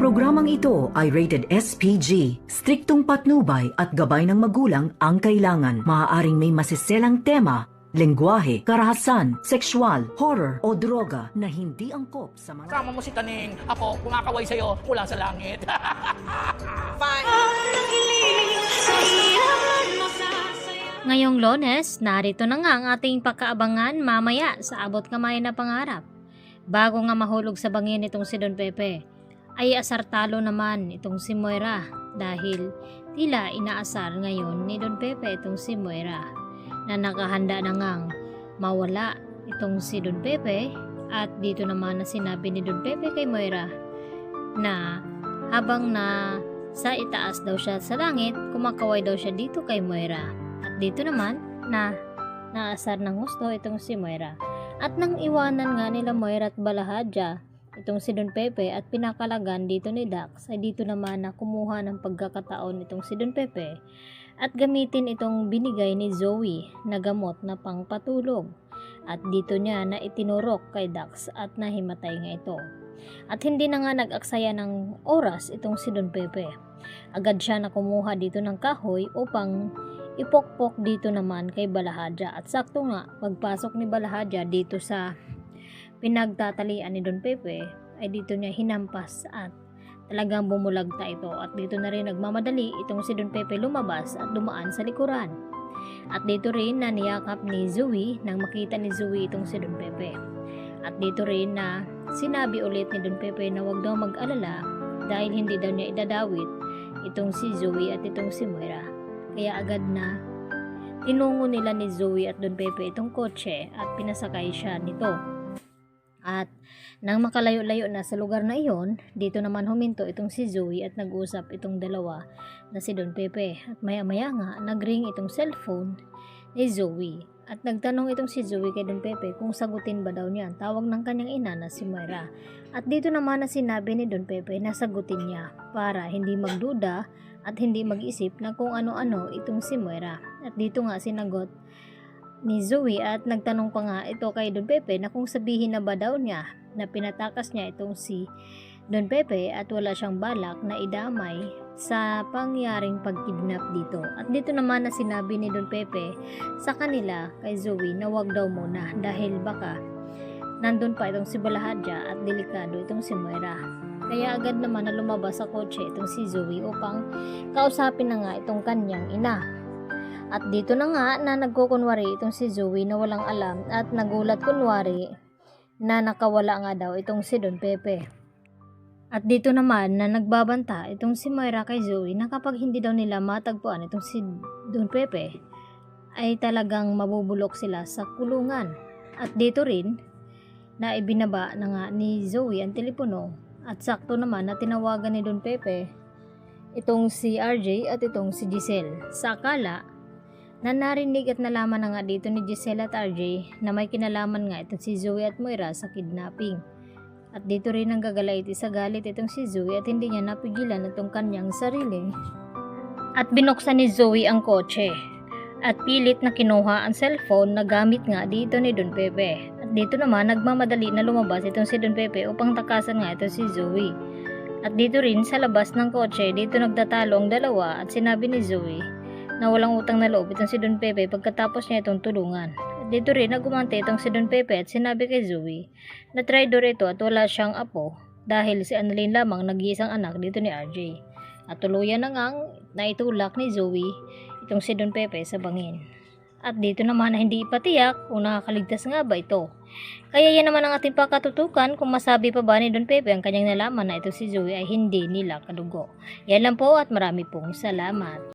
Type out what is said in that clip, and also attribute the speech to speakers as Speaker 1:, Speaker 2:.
Speaker 1: programang ito ay rated SPG. Striktong patnubay at gabay ng magulang ang kailangan. Maaaring may masiselang tema, lengguwahe, karahasan, sexual, horror o droga na hindi angkop sa mga...
Speaker 2: Sama mo si Taning, ako kumakaway sa'yo mula sa langit.
Speaker 3: Fine.
Speaker 4: Ngayong Lunes, narito na nga ang ating pagkaabangan mamaya sa Abot Kamay na Pangarap. Bago nga mahulog sa bangin itong si Don Pepe, ay asartalo naman itong si Moira dahil tila inaasar ngayon ni Don Pepe itong si Moira na nakahanda na ngang mawala itong si Don Pepe. At dito naman na sinabi ni Don Pepe kay Moira na habang na sa itaas daw siya sa langit, kumakaway daw siya dito kay Moira. At dito naman na naasar ng gusto itong si Moira. At nang iwanan nga nila Moira at Balahadja itong si Don Pepe at pinakalagan dito ni Dax, ay dito naman na kumuha ng pagkakataon itong si Don Pepe at gamitin itong binigay ni Zoe na gamot na pangpatulog. At dito niya na itinurok kay Dax at nahimatay nga ito. At hindi na nga nag-aksaya ng oras itong si Don Pepe. Agad siya na kumuha dito ng kahoy upang ipokpok dito naman kay Balahadja. At sakto nga pagpasok ni Balahadja dito sa pinagtatalian ni Don Pepe ay dito niya hinampas at talagang bumulagta ito. At dito na rin nagmamadali itong si Don Pepe lumabas at dumaan sa likuran. At dito rin na niyakap ni Zoe nang makita ni Zoe itong si Don Pepe. At dito rin na sinabi ulit ni Don Pepe na wag daw mag-alala dahil hindi daw niya idadawit itong si Zoe at itong si Moira. Kaya agad na tinungo nila ni Zoe at Don Pepe itong kotse at pinasakay siya nito. At nang makalayo-layo na sa lugar na iyon, dito naman huminto itong si Zoe at nag-usap itong dalawa na si Don Pepe. At maya-maya nga nagring itong cellphone ni Zoe. At nagtanong itong si Zoe kay Don Pepe kung sagutin ba daw niya ang tawag ng kanyang ina na si Moira. At dito naman na sinabi ni Don Pepe na sagutin niya para hindi magduda at hindi mag-isip na kung ano-ano itong si Moira. At dito nga sinagot ni Zoe at nagtanong pa nga ito kay Don Pepe na kung sabihin na ba daw niya na pinatakas niya itong si Don Pepe at wala siyang balak na idamay sa pangyaring pagkidnap dito. At dito naman na sinabi ni Don Pepe sa kanila kay Zoe na wag daw muna dahil baka nandun pa itong si Balahadja at delikado itong si Moira. Kaya agad naman na lumabas sa kotse itong si Zoe upang kausapin na nga itong kanyang ina. At dito na nga na nagkukunwari itong si Zoe na walang alam at nagulat kunwari na nakawala nga daw itong si Don Pepe. At dito naman na nagbabanta itong si Moira kay Zoe na kapag hindi daw nila matagpuan itong si Don Pepe ay talagang mabubulok sila sa kulungan. At dito rin na ibinaba na nga ni Zoe ang telepono at sakto naman na tinawagan ni Don Pepe itong si RJ at itong si Giselle. Sa akala na narinig at nalaman na nga dito ni Giselle at RJ na may kinalaman nga itong si Zoe at Moira sa kidnapping. At dito rin ang gagalait sa galit itong si Zoe at hindi niya napigilan itong kanyang sarili. At binuksan ni Zoe ang kotse at pilit na kinuha ang cellphone na gamit nga dito ni Don Pepe. At dito naman nagmamadali na lumabas itong si Don Pepe upang takasan nga ito si Zoe. At dito rin sa labas ng kotse, dito nagtatalo ang dalawa at sinabi ni Zoe na walang utang na loob itong si Don Pepe pagkatapos niya itong tulungan. At dito rin nagumante itong si Don Pepe at sinabi kay Zoe na traidor ito at wala siyang apo dahil si Annalyn lamang nag-iisang anak dito ni RJ. At tuluyan na ngang naitulak ni Zoe itong si Don Pepe sa bangin. At dito naman na hindi ipatiyak kung nakakaligtas nga ba ito. Kaya yan naman ang ating pakatutukan kung masabi pa ba ni Don Pepe ang kanyang nalaman na ito si Zoe ay hindi nila kadugo. Yan lang po at marami pong salamat.